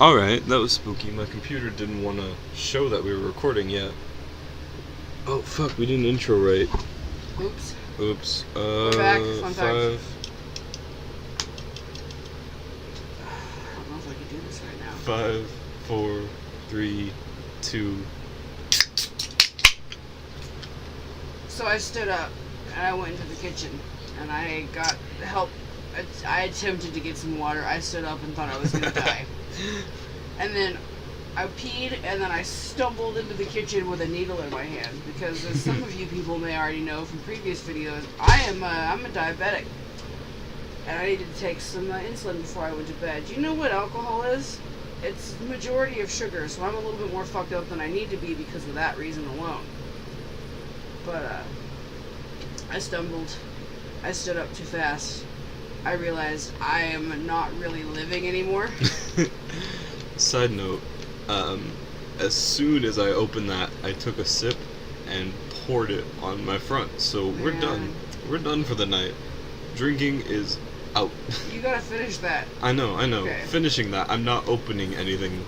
Alright, that was spooky. My computer didn't want to show that we were recording yet. Oh, fuck, we didn't intro right. Oops. Oops. We're back. Fun fact. 5. I don't know if I can do this right now. 5, 4, 3, 2. So I stood up and I went into the kitchen and I got help. I attempted to get some water. I stood up and thought I was gonna die. And then I peed and then I stumbled into the kitchen with a needle in my hand because, as some of you people may already know from previous videos, I'm a diabetic and I needed to take some insulin before I went to bed. Do you know what alcohol is? It's the majority of sugar, so I'm a little bit more fucked up than I need to be because of that reason alone. But I stumbled. I stood up too fast. I realized I am not really living anymore. Side note, as soon as I opened that, I took a sip and poured it on my front. So we're done. We're done for the night. Drinking is out. You gotta finish that. I know. Okay. Finishing that, I'm not opening anything.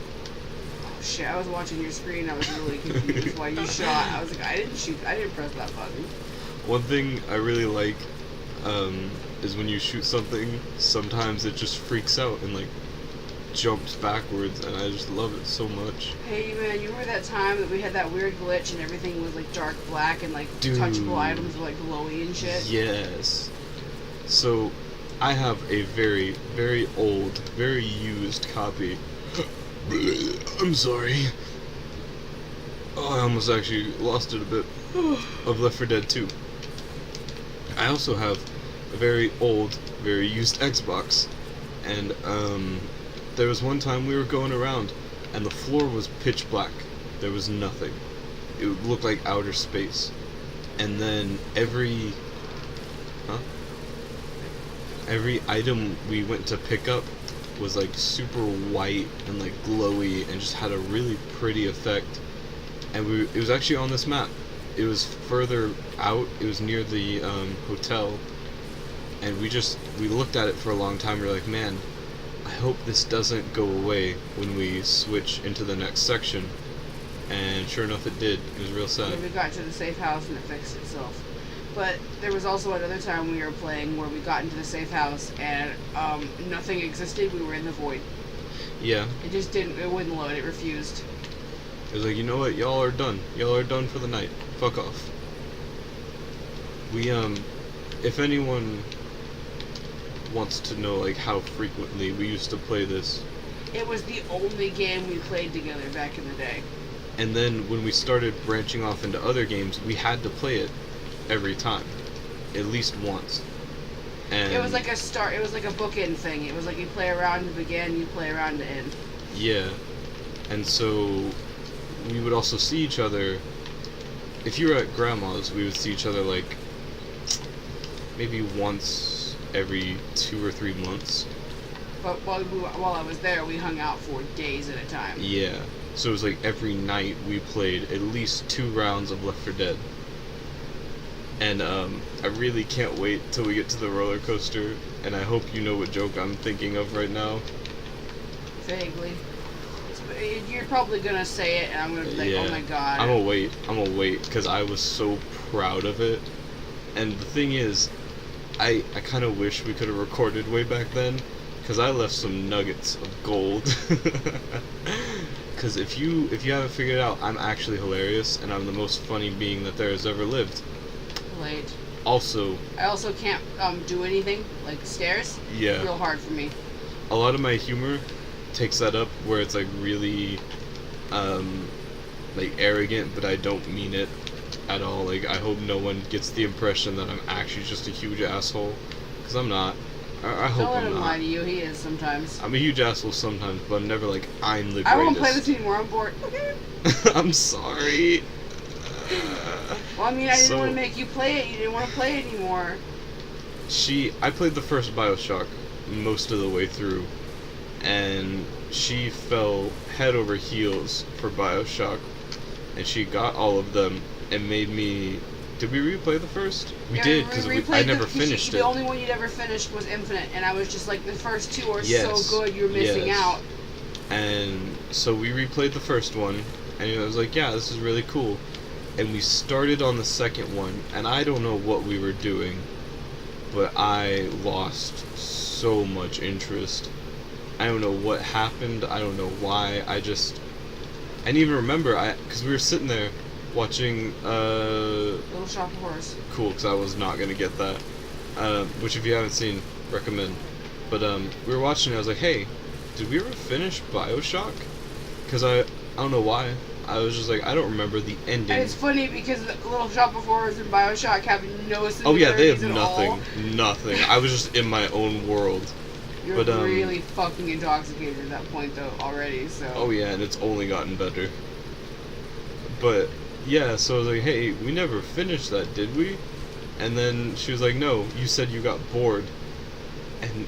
Oh shit, I was watching your screen. I was really confused why you shot. I was like, I didn't shoot. I didn't press that button. One thing I really like is when you shoot something, sometimes it just freaks out and like jumps backwards, and I just love it so much. Hey man, you remember that time that we had that weird glitch and everything was like dark black and like touchable items were like glowy and shit? Yes. So I have a very, very old, very used copy. I'm sorry. Oh, I almost actually lost it a bit. Of Left 4 Dead 2. I also have a very old, very used Xbox, and there was one time we were going around, and the floor was pitch black. There was nothing. It would look like outer space, and then every item we went to pick up was like super white and like glowy, and just had a really pretty effect. And it was actually on this map. It was further out. It was near the hotel, and we looked at it for a long time. We were like, man, I hope this doesn't go away when we switch into the next section. And sure enough, it did. It was real sad. We got to the safe house and it fixed itself. But there was also another time we were playing where we got into the safe house and nothing existed. We were in the void. Yeah. It just didn't. It wouldn't load. It refused. It was like, you know what? Y'all are done. Y'all are done for the night. Fuck off. We if anyone wants to know like how frequently we used to play this. It was the only game we played together back in the day. And then when we started branching off into other games, we had to play it every time, at least once. And it was like it was like a bookend thing. It was like you play around to begin, you play around to end. Yeah. And so we would also see each other. If you were at grandma's, we would see each other like maybe once every 2 or 3 months. But while I was there, we hung out for days at a time. Yeah. So it was like every night we played at least 2 rounds of Left 4 Dead. And I really can't wait till we get to the roller coaster, and I hope you know what joke I'm thinking of right now. Vaguely. You're probably gonna say it, and I'm gonna be like, oh my god. I'm gonna wait, because I was so proud of it. And the thing is, I kind of wish we could have recorded way back then, because I left some nuggets of gold. Because if you haven't figured it out, I'm actually hilarious, and I'm the most funny being that there has ever lived. Late. Also, I also can't do anything, like stairs. Yeah. It's real hard for me. A lot of my humor takes that up where it's like really like arrogant, but I don't mean it at all. Like, I hope no one gets the impression that I'm actually just a huge asshole, because I'm not. I hope Don't let I'm him not. lie to you. He is sometimes. I'm a huge asshole sometimes, but I'm never like, I'm the greatest. I won't play this anymore. I'm bored. I'm sorry. Well, I mean, I didn't want to make you play it. You didn't want to play it anymore. I played the first BioShock most of the way through, and she fell head over heels for BioShock, and she got all of them and made me Did we replay the first? We did, because I never finished it. The only one you'd ever finished was Infinite, and I was just like, the first two are so good, you're missing out. And so we replayed the first one, and I was like, yeah, this is really cool. And we started on the second one, and I don't know what we were doing, but I lost so much interest. I don't know what happened, I don't know why, I didn't even remember, because we were sitting there watching, Little Shop of Horrors. Cool, because I was not going to get that, which if you haven't seen, recommend. But we were watching it, I was like, hey, did we ever finish BioShock? Because I don't know why. I was just like, I don't remember the ending. And it's funny because Little Shop of Horrors and BioShock have no similarities. Oh yeah, they have at nothing. all. Nothing. I was just in my own world. You're But, really fucking intoxicated at that point though already, so. Oh yeah, and it's only gotten better. But yeah, so I was like, hey, we never finished that, did we? And then she was like, no, you said you got bored. And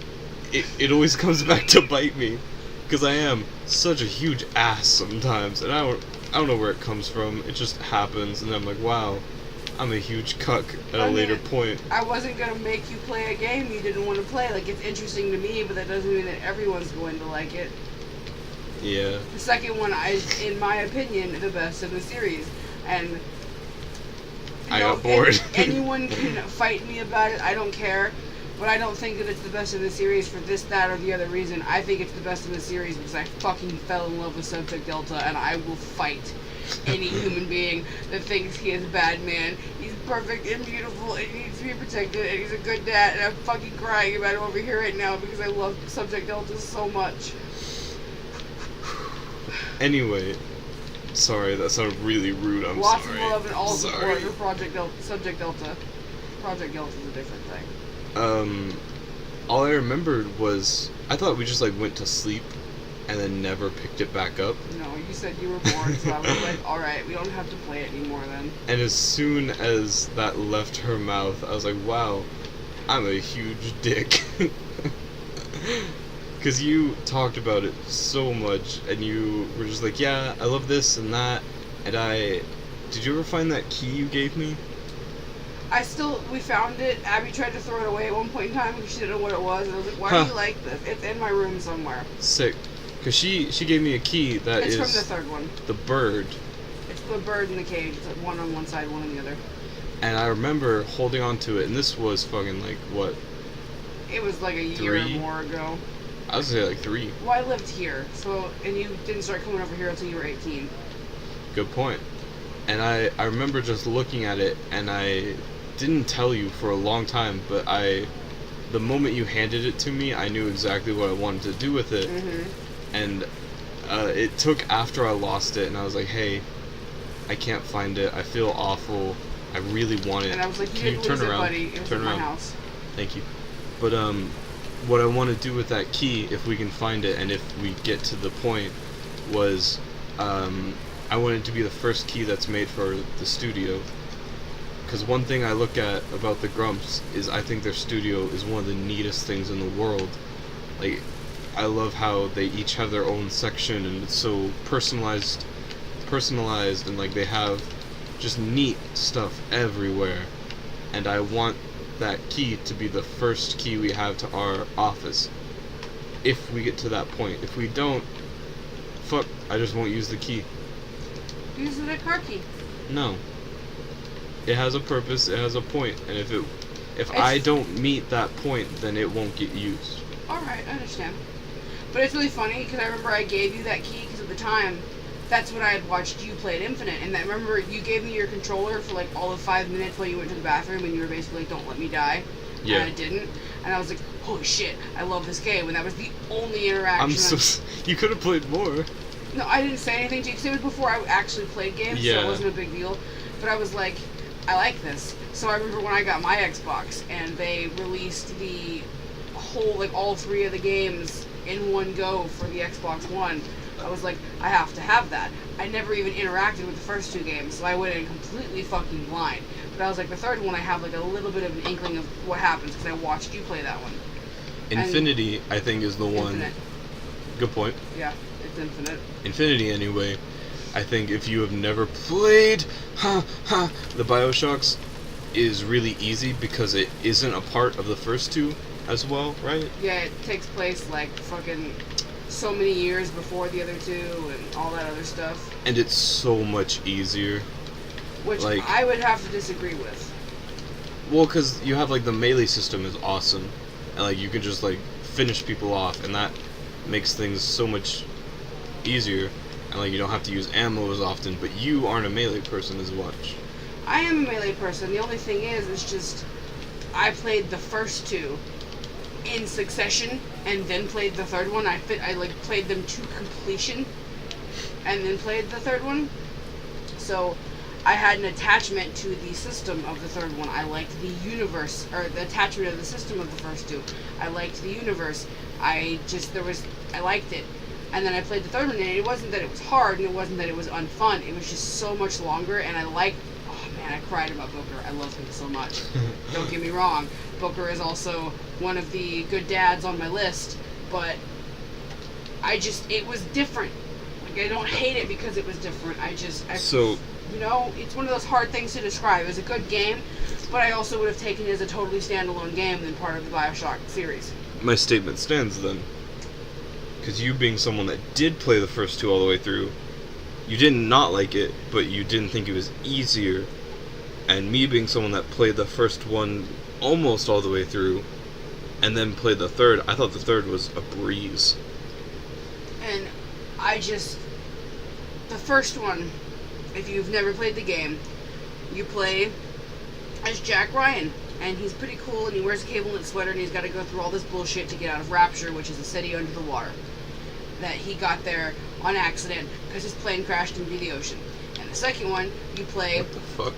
it always comes back to bite me. Because I am such a huge ass sometimes, and I don't know where it comes from. It just happens, and I'm like, wow, I'm a huge cuck at a later point. I wasn't gonna make you play a game you didn't want to play. Like, it's interesting to me, but that doesn't mean that everyone's going to like it. Yeah. The second one is, in my opinion, the best of the series, and I got bored. Anyone can fight me about it. I don't care. But I don't think that it's the best of the series for this, that, or the other reason. I think it's the best of the series because I fucking fell in love with Subject Delta, and I will fight any human being that thinks he is a bad man. He's perfect and beautiful, and he needs to be protected, and he's a good dad, and I'm fucking crying about him over here right now because I love Subject Delta so much. Anyway, sorry, that sounded really rude. I'm Lots sorry. of love and all support Sorry. for Subject Delta. Project Delta is a different thing. All I remembered was I thought we just like went to sleep and then never picked it back up. No, you said you were bored, so I was like, alright, we don't have to play it anymore then. And as soon as that left her mouth, I was like, wow, I'm a huge dick. Because you talked about it so much, and you were just like, yeah, I love this and that, and did you ever find that key you gave me? We found it. Abby tried to throw it away at one point in time because she didn't know what it was. And I was like, why do you like this? It's in my room somewhere. Sick. Because she gave me a key that it's is... from the third one. The bird. It's the bird in the cage. It's one on one side, one on the other. And I remember holding on to it, and this was fucking like, what? It was like a year or more ago. I was gonna say like 3. Well, I lived here, and you didn't start coming over here until you were 18. Good point. And I remember just looking at it, and I didn't tell you for a long time, but the moment you handed it to me, I knew exactly what I wanted to do with it. Mm-hmm. And it took after I lost it, and I was like, hey, I can't find it, I feel awful, I really want it. And I was like, Can you turn around? buddy. It was turn in around. my house. Thank you. But what I want to do with that key, if we can find it, and if we get to the point, was I want it to be the first key that's made for the studio. Because one thing I look at about the Grumps is I think their studio is one of the neatest things in the world. Like, I love how they each have their own section, and it's so personalized, and like they have just neat stuff everywhere. And I want that key to be the first key we have to our office. If we get to that point. If we don't, fuck, I just won't use the key. Use the car key. No. It has a purpose, it has a point, and if I don't meet that point, then it won't get used. Alright, I understand. But it's really funny, because I remember I gave you that key, because at the time, that's when I had watched you play at Infinite, and I remember you gave me your controller for like all of 5 minutes while you went to the bathroom, and you were basically like, don't let me die. Yeah. And I didn't. And I was like, holy shit, I love this game, and that was the only interaction. You could have played more. No, I didn't say anything to you, because it was before I actually played games, so it wasn't a big deal. But I was like, I like this. So I remember when I got my Xbox and they released the whole, like all 3 of the games in one go for the Xbox One, I was like, I have to have that. I never even interacted with the first 2 games, so I went in completely fucking blind. But I was like, the third one I have like a little bit of an inkling of what happens because I watched you play that one. Infinity, I think, is the one. Infinite. Good point. Yeah, it's Infinite. Infinity, anyway. I think if you have never played the BioShocks, is really easy because it isn't a part of the first 2 as well, right? Yeah, it takes place like fucking so many years before the other two and all that other stuff. And it's so much easier. Which like, I would have to disagree with. Well, because you have, like, the melee system is awesome. And, like, you can just, like, finish people off. And that makes things so much easier. And, like, you don't have to use ammo as often. But you aren't a melee person as much. I am a melee person. The only thing is, it's just... I played the first two in succession. And then played the third one. I played them to completion. And then played the third one. So... I had an attachment to the system of the third one. I liked the universe, or the attachment of the system of the first two. I liked the universe. I liked it. And then I played the third one, and it wasn't that it was hard, and it wasn't that it was unfun. It was just so much longer, and oh man, I cried about Booker. I love him so much. Don't get me wrong. Booker is also one of the good dads on my list, but it was different. Like, I don't hate it because it was different. You know, it's one of those hard things to describe. It was a good game, but I also would have taken it as a totally standalone game than part of the Bioshock series. My statement stands then. Because you being someone that did play the first two all the way through, you did not like it, but you didn't think it was easier. And me being someone that played the first one almost all the way through, and then played the third, I thought the third was a breeze. And the first one... If you've never played the game, you play as Jack Ryan, and he's pretty cool, and he wears a cable knit sweater, and he's got to go through all this bullshit to get out of Rapture, which is a city under the water. That he got there on accident because his plane crashed into the ocean. And the second one, you play... What the fuck?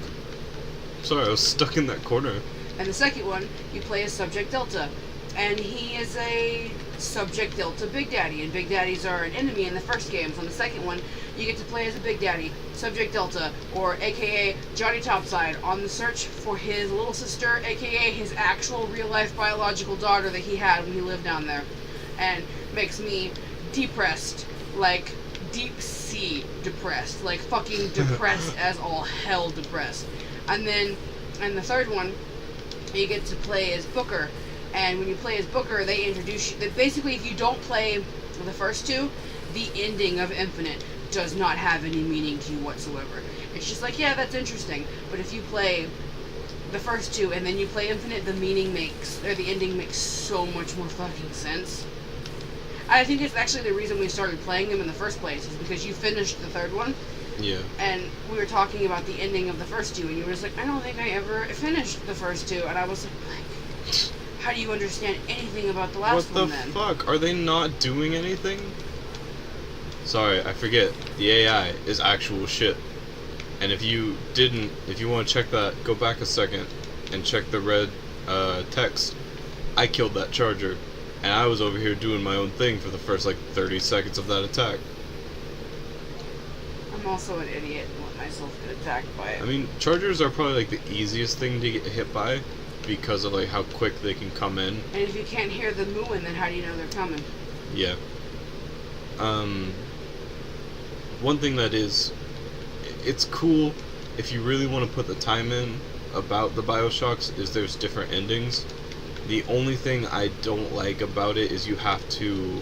Sorry, I was stuck in that corner. And the second one, you play as Subject Delta. And he is a Subject Delta Big Daddy, and Big Daddies are an enemy in the first games. On the second one, you get to play as a Big Daddy, Subject Delta, or aka Johnny Topside, on the search for his little sister, aka his actual real-life biological daughter that he had when he lived down there. And makes me depressed, like deep sea depressed, like fucking depressed as all hell depressed. And the third one, you get to play as Booker. And when you play as Booker, they introduce you... Basically, if you don't play the first two, the ending of Infinite does not have any meaning to you whatsoever. It's just like, yeah, that's interesting. But if you play the first two and then you play Infinite, the ending makes so much more fucking sense. I think it's actually the reason we started playing them in the first place, is because you finished the third one. Yeah. And we were talking about the ending of the first two, and you were just like, I don't think I ever finished the first two. And I was like... How do you understand anything about the last one then? What the fuck? Are they not doing anything? Sorry, I forget. The AI is actual shit. And if you want to check that, go back a second and check the red text. I killed that charger, and I was over here doing my own thing for the first, 30 seconds of that attack. I'm also an idiot and let myself get attacked by it. I mean, chargers are probably, the easiest thing to get hit by, because of how quick they can come in. And if you can't hear them mooing, then how do you know they're coming? Yeah. One thing that it's cool if you really want to put the time in about the Bioshocks is there's different endings. The only thing I don't like about it is you have to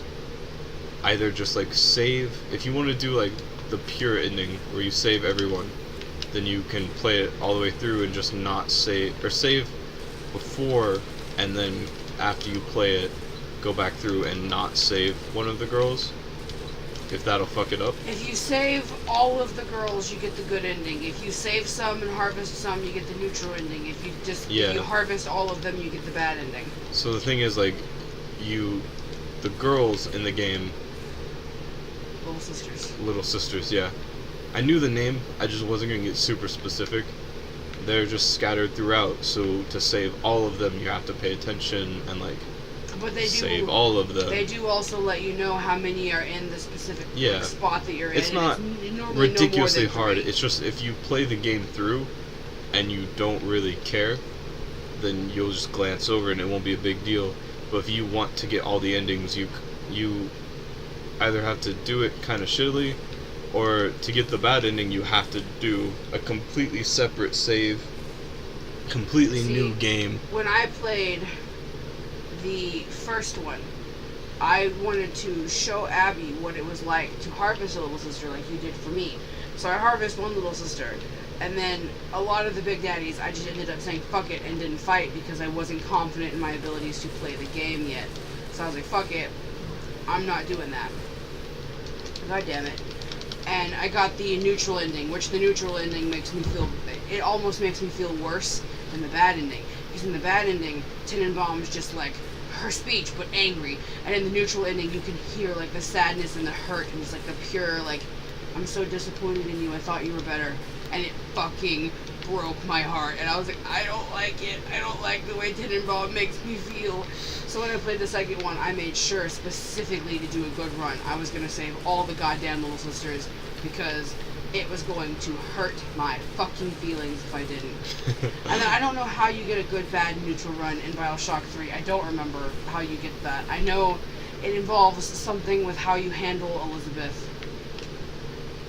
either just save. If you want to do the pure ending where you save everyone, then you can play it all the way through and just not save, or save before, and then after you play it, go back through and not save one of the girls, if that'll fuck it up. If you save all of the girls, you get the good ending. If you save some and harvest some, you get the neutral ending. If you harvest all of them, you get the bad ending. So the thing is, the girls in the game... Little Sisters, yeah. I knew the name, I just wasn't going to get super specific. They're just scattered throughout, so to save all of them, you have to pay attention and save all of them. They do also let you know how many are in the specific spot that you're in. It's not ridiculously hard. It's just if you play the game through and you don't really care, then you'll just glance over and it won't be a big deal. But if you want to get all the endings, you either have to do it kind of shittily, or to get the bad ending, you have to do a completely separate save, completely new game. When I played the first one, I wanted to show Abby what it was like to harvest a little sister like you did for me. So I harvest one little sister, and then a lot of the big daddies, I just ended up saying fuck it and didn't fight because I wasn't confident in my abilities to play the game yet. So I was like, fuck it, I'm not doing that. God damn it. And I got the neutral ending, which the neutral ending makes me feel, it almost makes me feel worse than the bad ending. Because in the bad ending, Tenenbaum's just like her speech, but angry. And in the neutral ending, you can hear like the sadness and the hurt, and it's like the pure, like, I'm so disappointed in you, I thought you were better. And it fucking broke my heart. And I was like, I don't like it. I don't like the way Tenenbaum makes me feel. So when I played the second one, I made sure specifically to do a good run. I was going to save all the goddamn little sisters because it was going to hurt my fucking feelings if I didn't. And then I don't know how you get a good, bad, neutral run in Bioshock 3. I don't remember how you get that. I know it involves something with how you handle Elizabeth.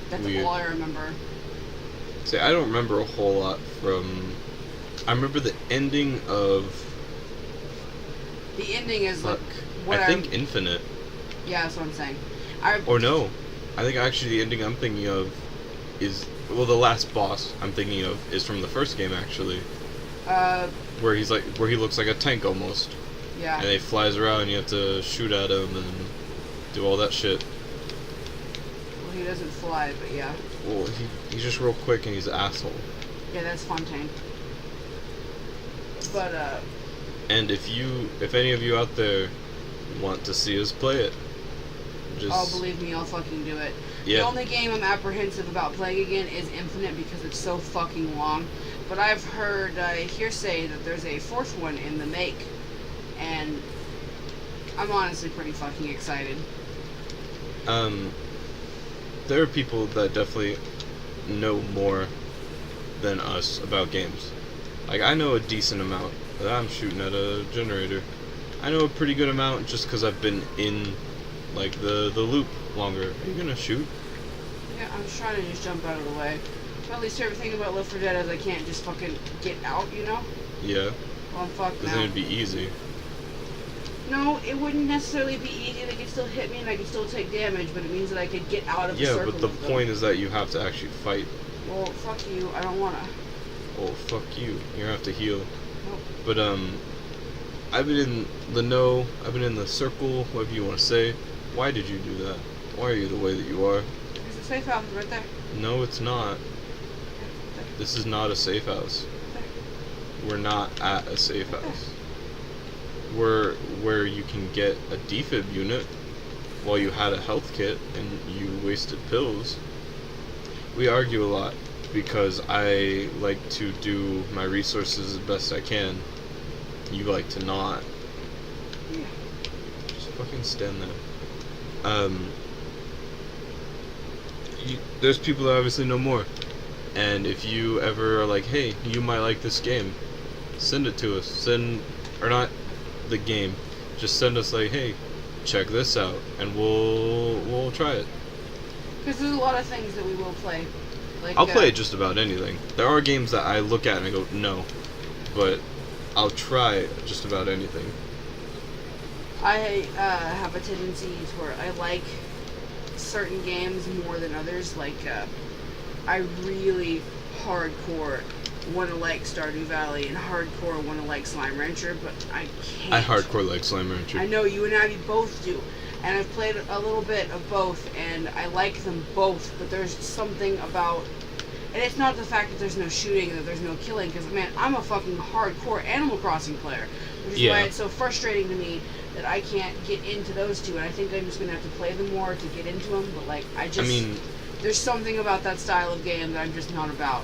That's Weird. all I remember. See, I don't remember a whole lot from... I remember the ending of... The ending is Fuck. like what I think Infinite. Yeah, that's what I'm saying. Or no. I think actually the ending I'm thinking of is... Well, the last boss I'm thinking of is from the first game, actually. Where he's like... Where he looks like a tank, almost. Yeah. And he flies around and you have to shoot at him and do all that shit. Well, he doesn't fly, but yeah. Well, he's just real quick and he's an asshole. Yeah, that's Fontaine. But, And if any of you out there want to see us play it, just... Oh, believe me, I'll fucking do it. Yeah. The only game I'm apprehensive about playing again is Infinite because it's so fucking long. But I've heard hearsay that there's a fourth one in the make. And I'm honestly pretty fucking excited. There are people that definitely know more than us about games. Like, I know a decent amount. I'm shooting at a generator. I know a pretty good amount just because I've been in, like, the loop longer. Are you gonna shoot? Yeah, I'm just trying to just jump out of the way. Well, at least everything about Left 4 Dead is I can't just fucking get out, you know? Yeah. Well, I'm fucked Because now. then it'd be easy. No, it wouldn't necessarily be easy. They could still hit me and I could still take damage, but it means that I could get out of the circle. Yeah, but the of them. point is that you have to actually fight. Well, fuck you. I don't wanna. Oh, fuck you. You're gonna have to heal. Nope. But, I've been in the know, I've been in the circle, whatever you want to say. Why did you do that? Why are you the way that you are? There's a safe house right there. No, it's not. There. This is not a safe house. We're not at a safe house. We're where you can get a defib unit while you had a health kit and you wasted pills. We argue a lot because I like to do my resources as best I can. You like to not. Yeah. Just fucking stand there. There's people that obviously know more. And if you ever are like, hey, you might like this game, send it to us. Or not the game. Just send us like, hey, check this out, and we'll try it. Because there's a lot of things that we will play. Like, I'll play just about anything. There are games that I look at and I go, no. But I'll try just about anything. I have a tendency to where I like certain games more than others. Like, I really hardcore want to like Stardew Valley and hardcore want to like Slime Rancher, but I can't. I hardcore like Slime Rancher. I know you and Abby both do, and I've played a little bit of both, and I like them both. But there's something about, and it's not the fact that there's no shooting and that there's no killing, because man, I'm a fucking hardcore Animal Crossing player, which is why it's so frustrating to me that I can't get into those two, and I think I'm just gonna have to play them more to get into them. But like, I mean, there's something about that style of game that I'm just not about.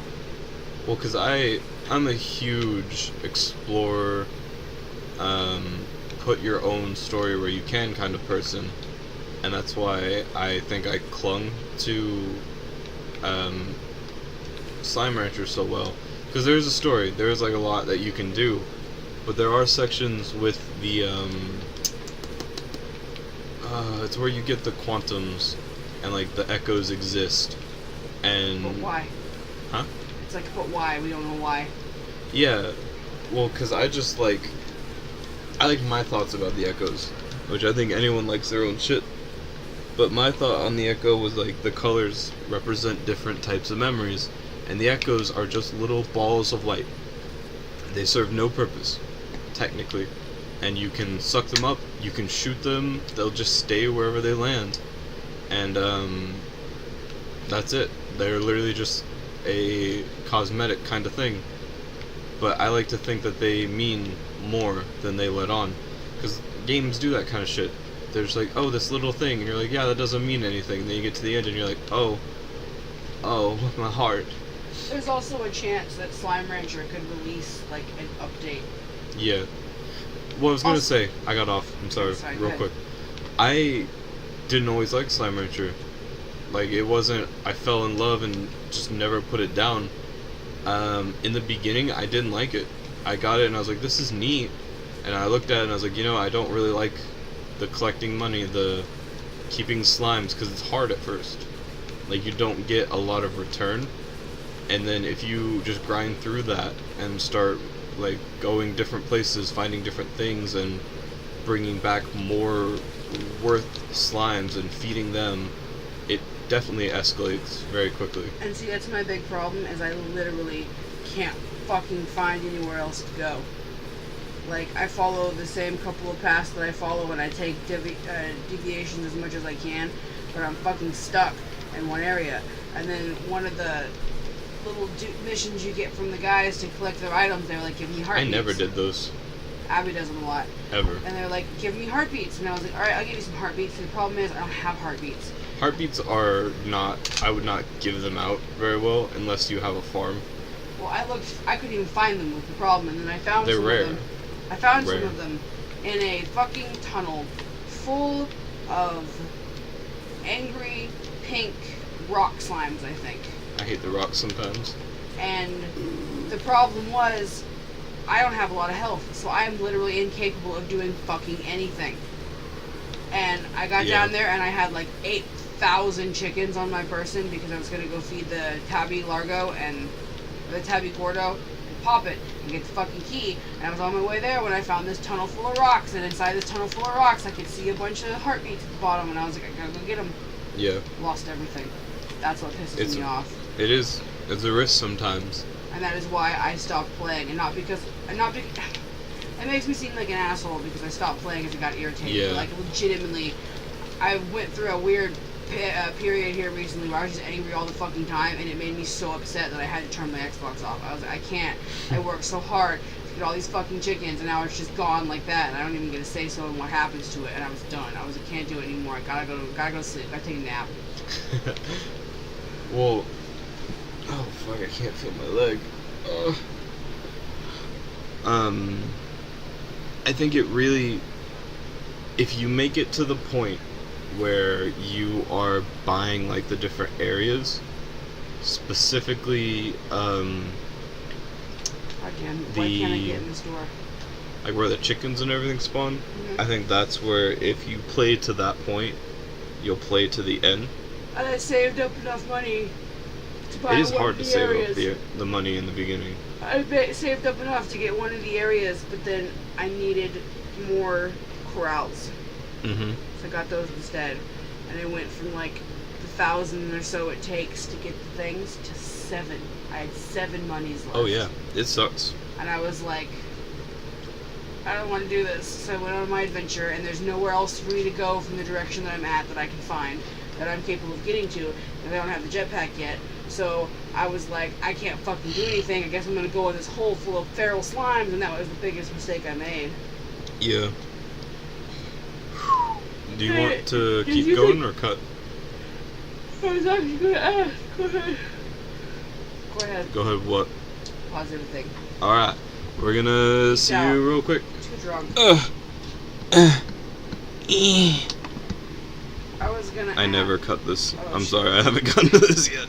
Well, because I'm a huge explorer, put your own story where you can kind of person, and that's why I think I clung to Slime Rancher so well. Because there's a story, there's like a lot that you can do, but there are sections with the, it's where you get the quantums, and like the echoes exist, and... But why? Huh? It's like, but why? We don't know why. Yeah, well, because I like my thoughts about the echoes which I think anyone likes their own shit. But my thought on the echo was like the colors represent different types of memories, and the echoes are just little balls of light. They serve no purpose, technically, and you can suck them up, you can shoot them, they'll just stay wherever they land, and that's it. They're literally just a cosmetic kind of thing, but I like to think that they mean more than they let on, because games do that kind of shit. They're just like, oh, this little thing, and you're like, yeah, that doesn't mean anything. And then you get to the end, and you're like, oh, my heart. There's also a chance that Slime Rancher could release, like, an update. Yeah. Well, I was gonna say, I got off. I'm sorry, real quick. I didn't always like Slime Rancher. Like, it wasn't, I fell in love and just never put it down. In the beginning, I didn't like it. I got it, and I was like, this is neat. And I looked at it, and I was like, you know, I don't really like the collecting money, the keeping slimes, because it's hard at first. Like, you don't get a lot of return, and then if you just grind through that and start like going different places, finding different things, and bringing back more worth slimes and feeding them, it definitely escalates very quickly. And see, that's my big problem, is I literally can't fucking find anywhere else to go. Like, I follow the same couple of paths that I follow, and I take deviations as much as I can, but I'm fucking stuck in one area. And then one of the little missions you get from the guys to collect their items, they're like, give me heartbeats. I never did those. Abby does them a lot. Ever. And they're like, give me heartbeats. And I was like, alright, I'll give you some heartbeats. And the problem is, I don't have heartbeats. Heartbeats are not, I would not give them out very well unless you have a farm. Well, I couldn't even find them with the problem, and then I found They're some rare. of them. I found Rare. some of them in a fucking tunnel full of angry pink rock slimes, I think. I hate the rocks sometimes. And the problem was, I don't have a lot of health, so I am literally incapable of doing fucking anything. And I got down there, and I had like 8,000 chickens on my person because I was going to go feed the tabby largo and the tabby gordo and pop it and get the fucking key. And I was on my way there when I found this tunnel full of rocks, and inside this tunnel full of rocks I could see a bunch of heartbeats at the bottom, and I was like, I gotta go get them. Yeah. Lost everything. That's what pisses me off. It is. It's a risk sometimes. And that is why I stopped playing, and not because it makes me seem like an asshole because I stopped playing because I got irritated. Yeah. But, like, legitimately, I went through a weird period here recently where I was just angry all the fucking time, and it made me so upset that I had to turn my Xbox off. I was like, I can't. I worked so hard to get all these fucking chickens, and now it's just gone like that, and I don't even get to say so in what happens to it, and I was done. I can't do it anymore. I gotta go to sleep. Gotta take a nap. Well, oh fuck, I can't feel my leg. I think it really, if you make it to the point where you are buying like the different areas, specifically Why can't I get in this door? like where the chickens and everything spawn, Mm-hmm. I think that's where, if you play to that point, you'll play to the end. And I saved up enough money to buy It is one hard of to the save areas. up the money in the beginning. I saved up enough to get one of the areas, but then I needed more corrals. Mm-hmm. So I got those instead. And I went from like the 1,000 or so it takes to get the things to 7. I had 7 monies left. Oh yeah, it sucks. And I was like, I don't want to do this. So I went on my adventure, and there's nowhere else for me to go from the direction that I'm at that I can find, that I'm capable of getting to, and I don't have the jetpack yet. So I was like, I can't fucking do anything. I guess I'm going to go in this hole full of feral slimes, and that was the biggest mistake I made. Yeah. Do you want to Did keep you going think- or cut? I was actually going to ask. Go ahead. Go ahead. Go ahead, what? Pause everything. Alright, we're gonna see Ciao. you real quick. Too drunk. I was going to I never cut this. Oh, I'm shit. sorry, I haven't gotten to this yet.